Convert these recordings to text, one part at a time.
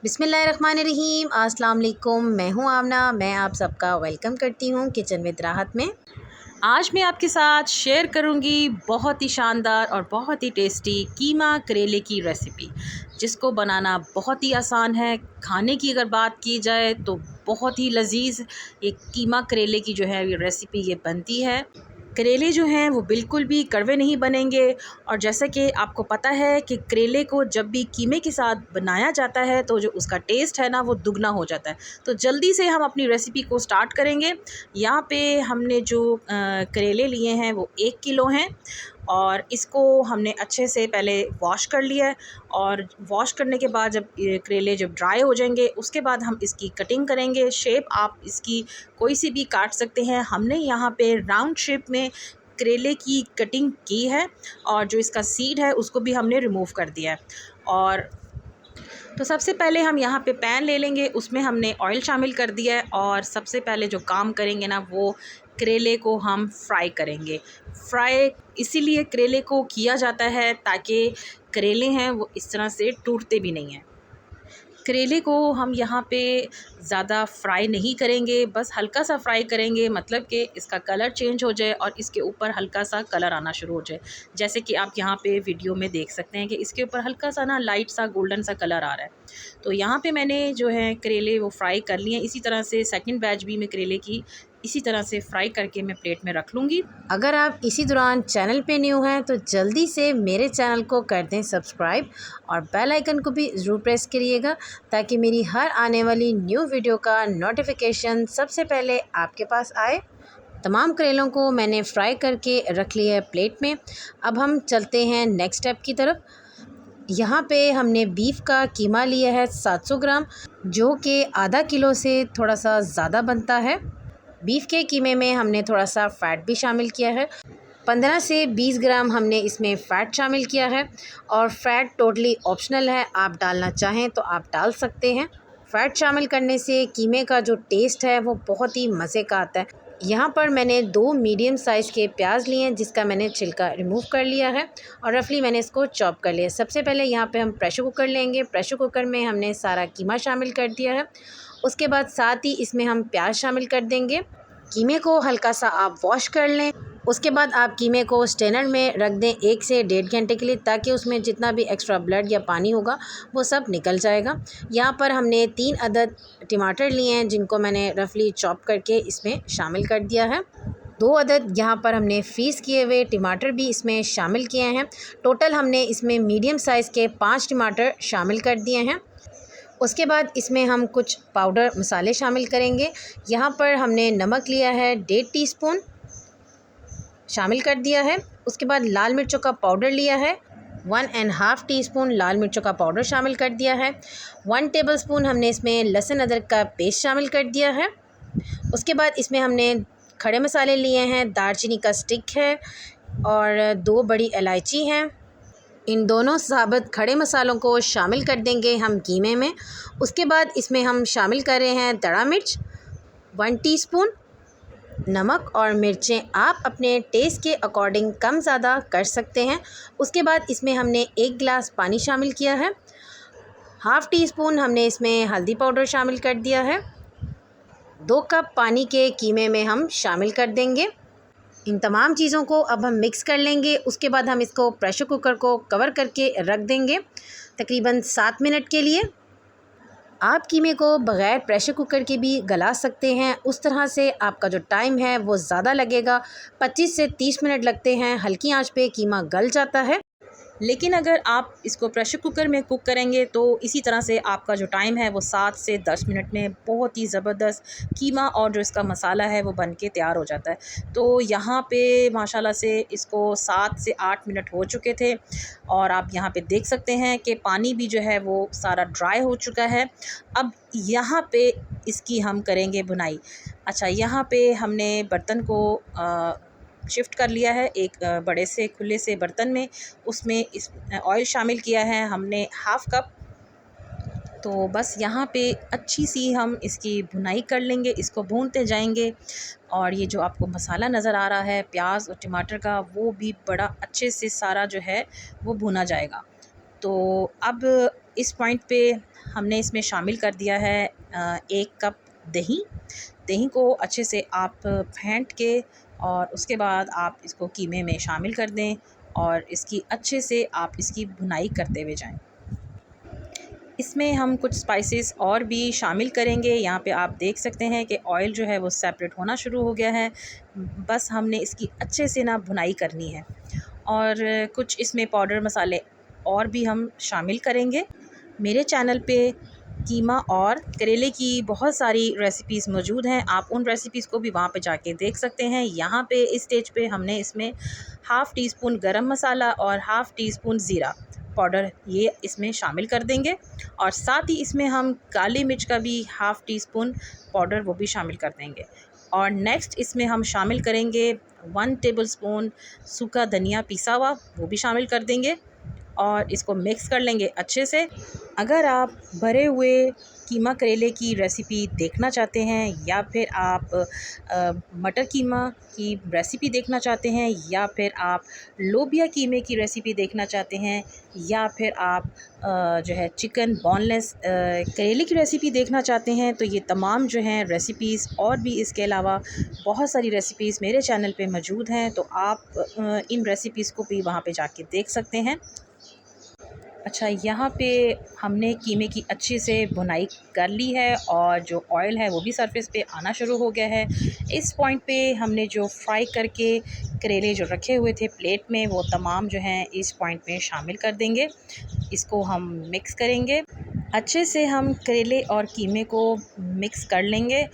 बिस्मिल्लाहिर्रहमानिर्रहीम। अस्सलाम वालेकुम। मैं हूँ आमना। मैं आप सबका वेलकम करती हूँ किचन विद राहत में। आज मैं आपके साथ शेयर करूँगी बहुत ही शानदार और बहुत ही टेस्टी कीमा करेले की रेसिपी, जिसको बनाना बहुत ही आसान है। खाने की अगर बात की जाए तो बहुत ही लजीज ये कीमा करेले की जो है ये रेसिपी ये बनती है। करेले जो हैं वो बिल्कुल भी कड़वे नहीं बनेंगे, और जैसा कि आपको पता है कि करेले को जब भी कीमे के साथ बनाया जाता है तो जो उसका टेस्ट है ना वो दुगना हो जाता है। तो जल्दी से हम अपनी रेसिपी को स्टार्ट करेंगे। यहाँ पे हमने जो करेले लिए हैं वो 1 किलो हैं, और इसको हमने अच्छे से पहले वॉश कर लिया है। और वॉश करने के बाद जब ये करेले जब ड्राई हो जाएंगे उसके बाद हम इसकी कटिंग करेंगे। शेप आप इसकी कोई सी भी काट सकते हैं। हमने यहाँ पे राउंड शेप में करेले की कटिंग की है, और जो इसका सीड है उसको भी हमने रिमूव कर दिया है। और तो सबसे पहले हम यहाँ पे पैन ले लेंगे, उसमें हमने ऑयल शामिल कर दिया है, और सबसे पहले जो काम करेंगे ना वो करेले को हम फ्राई करेंगे। फ्राई इसीलिए करेले को किया जाता है ताकि करेले हैं वो इस तरह से टूटते भी नहीं हैं। करेले को हम यहाँ पे ज़्यादा फ्राई नहीं करेंगे, बस हल्का सा फ्राई करेंगे, मतलब कि इसका कलर चेंज हो जाए और इसके ऊपर हल्का सा कलर आना शुरू हो जाए। जैसे कि आप यहाँ पे वीडियो में देख सकते हैं कि इसके ऊपर हल्का सा ना लाइट सा गोल्डन सा कलर आ रहा है। तो यहाँ पे मैंने जो है करेले वो फ्राई कर लिए हैं। इसी तरह से सेकंड बैच भी मैं करेले की इसी तरह से फ्राई करके मैं प्लेट में रख लूँगी। अगर आप इसी दौरान चैनल पे न्यू हैं तो जल्दी से मेरे चैनल को कर दें सब्सक्राइब, और बेल आइकन को भी ज़रूर प्रेस करिएगा ताकि मेरी हर आने वाली न्यू वीडियो का नोटिफिकेशन सबसे पहले आपके पास आए। तमाम करेलों को मैंने फ्राई करके रख लिया है प्लेट में। अब हम चलते हैं नेक्स्ट स्टेप की तरफ। यहाँ पे हमने बीफ का कीमा लिया है 700 ग्राम, जो कि आधा किलो से थोड़ा सा ज़्यादा बनता है। बीफ के कीमे में हमने थोड़ा सा फ़ैट भी शामिल किया है। 15 से 20 ग्राम हमने इसमें फ़ैट शामिल किया है, और फ़ैट टोटली ऑप्शनल है, आप डालना चाहें तो आप डाल सकते हैं। फ़ैट शामिल करने से कीमे का जो टेस्ट है वो बहुत ही मज़े का आता है। यहाँ पर मैंने 2 मीडियम साइज़ के प्याज लिए हैं, जिसका मैंने छिलका रिमूव कर लिया है, और रफली मैंने इसको चॉप कर लिया। सबसे पहले यहाँ पे हम प्रेशर कुकर लेंगे। प्रेशर कुकर में हमने सारा कीमा शामिल कर दिया है। उसके बाद साथ ही इसमें हम प्याज शामिल कर देंगे। कीमे को हल्का सा आप वॉश कर लें। उसके बाद आप कीमे को स्ट्रेनर में रख दें 1 से 1.5 घंटे के लिए, ताकि उसमें जितना भी एक्स्ट्रा ब्लड या पानी होगा वो सब निकल जाएगा। यहाँ पर हमने 3 अदद टमाटर लिए हैं, जिनको मैंने रफली चॉप करके इसमें शामिल कर दिया है। 2 अदद यहाँ पर हमने फ्रीज़ किए हुए टमाटर भी इसमें शामिल किए हैं। टोटल हमने इसमें मीडियम साइज़ के 5 टमाटर शामिल कर दिए हैं। उसके बाद इसमें हम कुछ पाउडर मसाले शामिल करेंगे। यहाँ पर हमने नमक लिया है 1.5 टीस्पून शामिल कर दिया है। उसके बाद लाल मिर्चों का पाउडर लिया है 1.5 टीस्पून लाल मिर्चों का पाउडर शामिल कर दिया है। 1 टेबलस्पून हमने इसमें लहसुन अदरक का पेस्ट शामिल कर दिया है। उसके बाद इसमें हमने खड़े मसाले लिए हैं, दालचीनी का स्टिक है, और 2 बड़ी इलायची हैं। इन दोनों साबुत खड़े मसालों को शामिल कर देंगे हम कीमे में। उसके बाद इसमें हम शामिल कर रहे हैं दड़ा मिर्च 1 टीस्पून, नमक और मिर्चें आप अपने टेस्ट के अकॉर्डिंग कम ज़्यादा कर सकते हैं। उसके बाद इसमें हमने 1 गिलास पानी शामिल किया है। हाफ़ टी स्पून हमने इसमें हल्दी पाउडर शामिल कर दिया है। 2 कप पानी के कीमे में हम शामिल कर देंगे। इन तमाम चीज़ों को अब हम मिक्स कर लेंगे। उसके बाद हम इसको प्रेशर कुकर को कवर करके रख देंगे तकरीबन 7 मिनट के लिए। आप कीमे को बग़ैर प्रेशर कुकर के भी गला सकते हैं, उस तरह से आपका जो टाइम है वो ज़्यादा लगेगा। 25 से 30 मिनट लगते हैं, हल्की आंच पे कीमा गल जाता है। लेकिन अगर आप इसको प्रेशर कुकर में कुक करेंगे तो इसी तरह से आपका जो टाइम है वो 7 से 10 मिनट में बहुत ही ज़बरदस्त कीमा और जो इसका मसाला है वो बन के तैयार हो जाता है। तो यहाँ पे माशाल्लाह से इसको 7 से 8 मिनट हो चुके थे, और आप यहाँ पे देख सकते हैं कि पानी भी जो है वो सारा ड्राई हो चुका है। अब यहाँ पे इसकी हम करेंगे भुनाई। अच्छा, यहाँ पे हमने बर्तन को शिफ्ट कर लिया है एक बड़े से खुले से बर्तन में। उसमें इस ऑयल शामिल किया है हमने हाफ़ कप। तो बस यहाँ पे अच्छी सी हम इसकी भुनाई कर लेंगे, इसको भूनते जाएंगे। और ये जो आपको मसाला नज़र आ रहा है प्याज और टमाटर का, वो भी बड़ा अच्छे से सारा जो है वो भुना जाएगा। तो अब इस पॉइंट पे हमने इसमें शामिल कर दिया है 1 कप दही। दही को अच्छे से आप फेंट के और उसके बाद आप इसको कीमे में शामिल कर दें और इसकी अच्छे से आप इसकी भुनाई करते हुए जाएं। इसमें हम कुछ स्पाइसेस और भी शामिल करेंगे। यहाँ पे आप देख सकते हैं कि ऑयल जो है वो सेपरेट होना शुरू हो गया है। बस हमने इसकी अच्छे से ना भुनाई करनी है और कुछ इसमें पाउडर मसाले और भी हम शामिल करेंगे। मेरे चैनल पे कीमा और करेले की बहुत सारी रेसिपीज़ मौजूद हैं, आप उन रेसिपीज़ को भी वहाँ पे जाके देख सकते हैं। यहाँ पे इस स्टेज पे हमने इसमें हाफ़ टी स्पून गरम मसाला और हाफ़ टी स्पून ज़ीरा पाउडर ये इसमें शामिल कर देंगे और साथ ही इसमें हम काली मिर्च का भी हाफ़ टी स्पून पाउडर वो भी शामिल कर देंगे। और नेक्स्ट इसमें हम शामिल करेंगे 1 टेबलस्पून सूखा धनिया पिसा हुआ, वो भी शामिल कर देंगे और इसको मिक्स कर लेंगे अच्छे से। अगर आप भरे हुए कीमा करेले की रेसिपी देखना चाहते हैं या फिर आप मटर कीमा की रेसिपी देखना चाहते हैं या फिर आप लोबिया कीमे की रेसिपी देखना चाहते हैं या फिर आप जो है चिकन बोनलेस करेले की रेसिपी देखना चाहते हैं, तो ये तमाम जो हैं रेसिपीज़ और भी इसके अलावा बहुत सारी रेसिपीज़ मेरे चैनल पे मौजूद हैं, तो आप इन रेसिपीज़ को भी वहाँ पे जाके देख सकते हैं। अच्छा, यहाँ पे हमने कीमे की अच्छे से भुनाई कर ली है और जो ऑयल है वो भी सरफेस पे आना शुरू हो गया है। इस पॉइंट पे हमने जो फ्राई करके करेले जो रखे हुए थे प्लेट में, वो तमाम जो हैं इस पॉइंट में शामिल कर देंगे। इसको हम मिक्स करेंगे अच्छे से। हम करेले और कीमे को मिक्स कर लेंगे।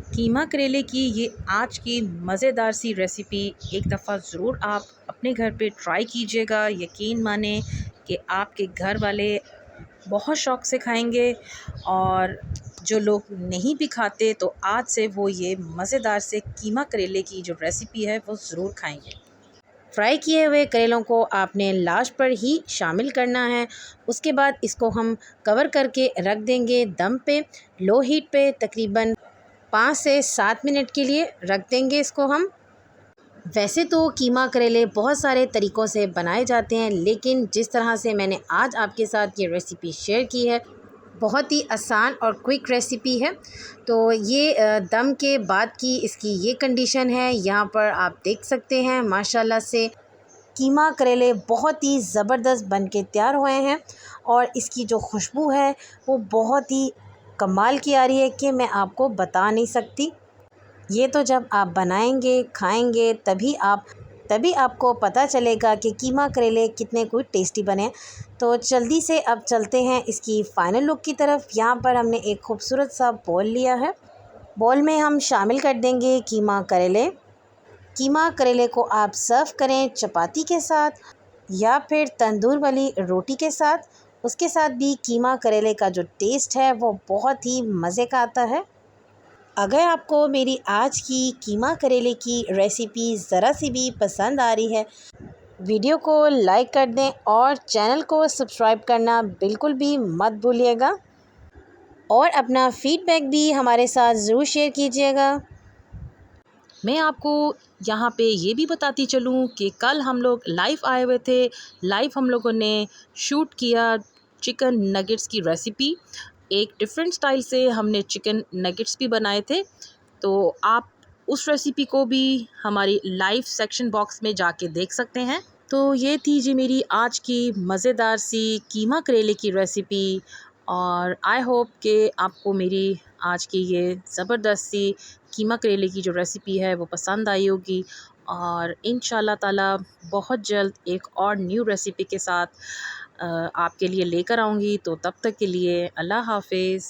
कीमा करेले की ये आज की मज़ेदार सी रेसिपी एक दफ़ा ज़रूर आप अपने घर पे ट्राई कीजिएगा। यकीन माने कि आपके घर वाले बहुत शौक़ से खाएंगे और जो लोग नहीं भी खाते तो आज से वो ये मज़ेदार से कीमा करेले की जो रेसिपी है वो ज़रूर खाएंगे। फ्राई किए हुए करेलों को आपने लास्ट पर ही शामिल करना है। उसके बाद इसको हम कवर करके रख देंगे दम पे, लो हीट पे तकरीबन 5 से 7 मिनट के लिए रख देंगे इसको हम। वैसे तो कीमा करेले बहुत सारे तरीक़ों से बनाए जाते हैं, लेकिन जिस तरह से मैंने आज आपके साथ ये रेसिपी शेयर की है, बहुत ही आसान और क्विक रेसिपी है। तो ये दम के बाद की इसकी ये कंडीशन है। यहाँ पर आप देख सकते हैं माशाल्लाह से कीमा करेले बहुत ही ज़बरदस्त बन के तैयार हुए हैं और इसकी जो खुशबू है वो बहुत ही कमाल की आ रही है कि मैं आपको बता नहीं सकती। ये तो जब आप बनाएंगे खाएंगे तभी आपको पता चलेगा कि कीमा करेले कितने कोई टेस्टी बने। तो जल्दी से अब चलते हैं इसकी फ़ाइनल लुक की तरफ। यहाँ पर हमने एक खूबसूरत सा बोल लिया है। बोल में हम शामिल कर देंगे कीमा करेले। कीमा करेले को आप सर्व करें चपाती के साथ या फिर तंदूर वाली रोटी के साथ। उसके साथ भी कीमा करेले का जो टेस्ट है वो बहुत ही मज़े का आता है। अगर आपको मेरी आज की कीमा करेले की रेसिपी ज़रा सी भी पसंद आ रही है, वीडियो को लाइक कर दें और चैनल को सब्सक्राइब करना बिल्कुल भी मत भूलिएगा और अपना फ़ीडबैक भी हमारे साथ ज़रूर शेयर कीजिएगा। मैं आपको यहाँ पे ये भी बताती चलूँ कि कल हम लोग लाइव आए हुए थे। लाइव हम लोगों ने शूट किया चिकन नगेट्स की रेसिपी। एक डिफरेंट स्टाइल से हमने चिकन नगेट्स भी बनाए थे, तो आप उस रेसिपी को भी हमारी लाइव सेक्शन बॉक्स में जाके देख सकते हैं। तो ये थी जी मेरी आज की मज़ेदार सी कीमा करेले की रेसिपी और आई होप कि आपको मेरी आज की ये ज़बरदस्त सी कीमा करेले की जो रेसिपी है वो पसंद आई होगी और इंशाल्लाह ताला बहुत जल्द एक और न्यू रेसिपी के साथ आपके लिए लेकर आऊँगी। तो तब तक के लिए अल्लाह हाफ़िज़।